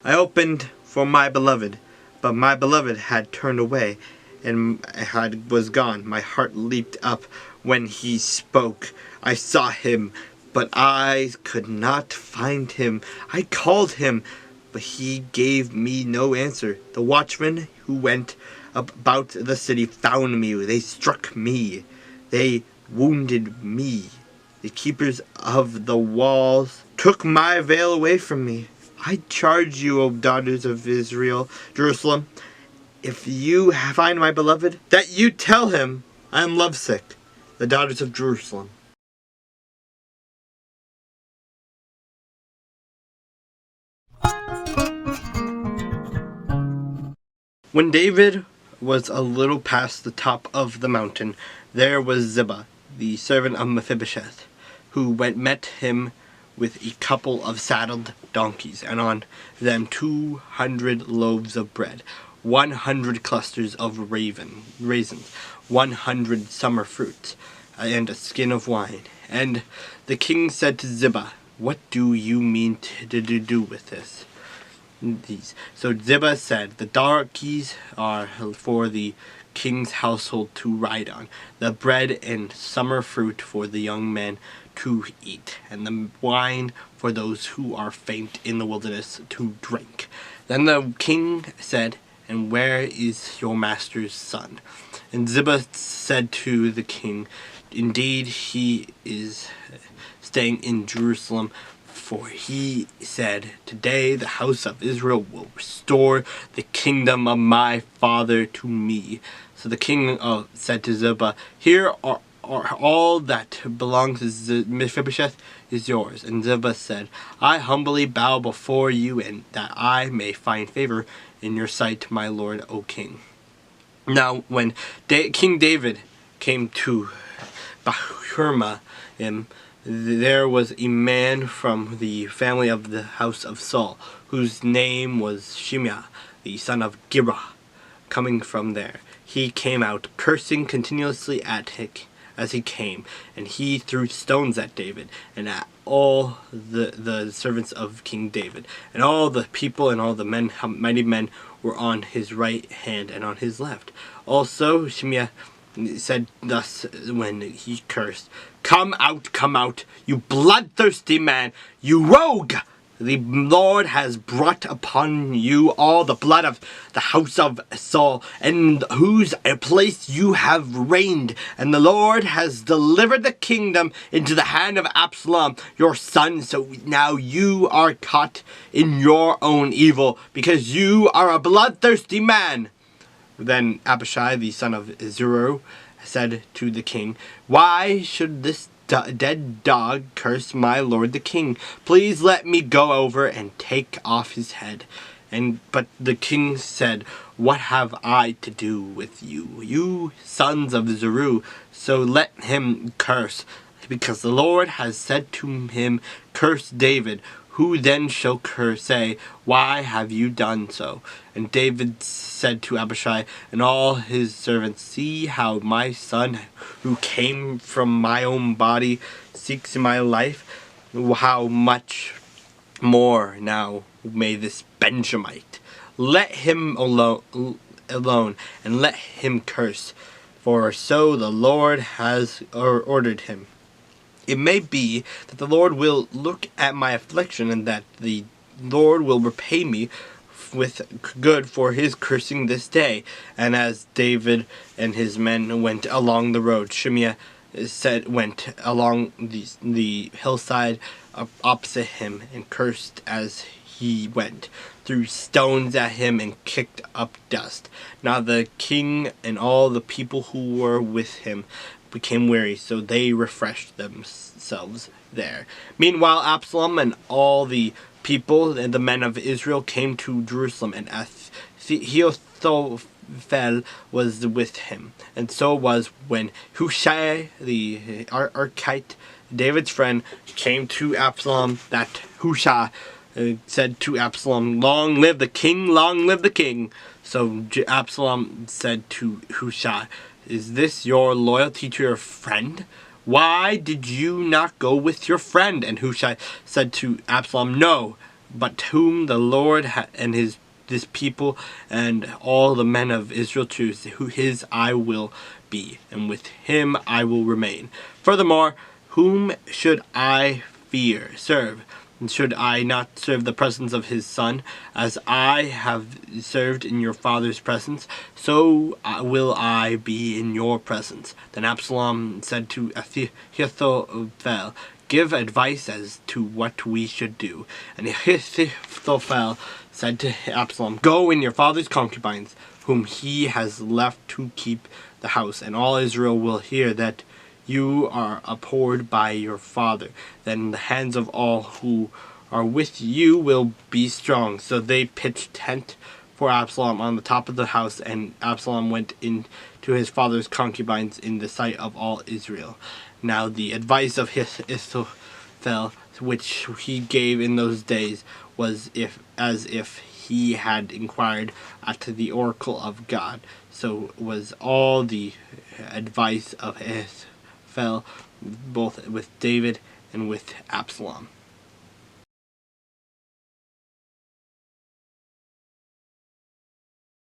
I opened for my beloved, but my beloved had turned away and was gone. My heart leaped up when he spoke. I saw him, but I could not find him. I called him, but he gave me no answer. The watchmen who went about the city found me. They struck me. They wounded me. The keepers of the walls took my veil away from me. I charge you, O daughters of Israel, Jerusalem, if you find my beloved, that you tell him I am lovesick, the daughters of Jerusalem. When David was a little past the top of the mountain, there was Ziba, the servant of Mephibosheth, who met him with a couple of saddled donkeys, and on them 200 loaves of bread, 100 clusters of raisins, 100 summer fruits, and a skin of wine. And the king said to Ziba, "What do you mean to do with this?" So Ziba said, "The donkeys are for the king's household to ride on, the bread and summer fruit for the young men to eat, and the wine for those who are faint in the wilderness to drink." Then the king said, "And where is your master's son?" And Ziba said to the king, "Indeed, he is staying in Jerusalem, for he said, 'Today the house of Israel will restore the kingdom of my father to me.'" So the king said to Ziba, "Here are all that belongs to Mephibosheth is yours." And Ziba said, "I humbly bow before you, and that I may find favor in your sight, my lord, O king." Now when King David came to Bahurim, there was a man from the family of the house of Saul, whose name was Shimei, the son of Gera, coming from there. He came out, cursing continuously as he came, and he threw stones at David, and at all the servants of King David. And all the people and all the mighty men were on his right hand and on his left. Also Shimei said thus when he cursed, come out, you bloodthirsty man, you rogue! The Lord has brought upon you all the blood of the house of Saul, in whose place you have reigned, and the Lord has delivered the kingdom into the hand of Absalom, your son. So now you are caught in your own evil, because you are a bloodthirsty man." Then Abishai, the son of Zeruiah, said to the king, "Why should this dead dog curse my lord the king? Please let me go over and take off his head." But the king said, "What have I to do with you, you sons of Zeruiah? So let him curse, because the Lord has said to him, 'Curse David.' Who then shall say, 'Why have you done so?'" And David said to Abishai and all his servants, "See how my son, who came from my own body, seeks my life. How much more now may this Benjamite? Let him alone, and let him curse, for so the Lord has ordered him. It may be that the Lord will look at my affliction, and that the Lord will repay me with good for his cursing this day." And as David and his men went along the road, Shimei went along the hillside opposite him, and cursed as he went, threw stones at him, and kicked up dust. Now the king and all the people who were with him became weary, so they refreshed themselves there. Meanwhile Absalom and all the people and the men of Israel came to Jerusalem, and Ahithophel was with him. And so was when Hushai the Archite, David's friend, came to Absalom, that Hushai said to Absalom, "Long live the king, long live the king." So Absalom said to Hushai, "Is this your loyalty to your friend? Why did you not go with your friend?" And Hushai said to Absalom, "No, but whom the Lord and this people and all the men of Israel choose, who his I will be, and with him I will remain. Furthermore, whom should I serve? And should I not serve the presence of his son, as I have served in your father's presence? So will I be in your presence. Then Absalom said to Ahithophel, give advice as to what we should do. And Ahithophel said to Absalom, go in your father's concubines, whom he has left to keep the house, and all Israel will hear that you are abhorred by your father. Then the hands of all who are with you will be strong. So they pitched tent for Absalom on the top of the house, and Absalom went into his father's concubines in the sight of all Israel. Now the advice of Ahithophel, which he gave in those days, was as if he had inquired at the oracle of God. So was all the advice of Ahithophel, both with David and with Absalom.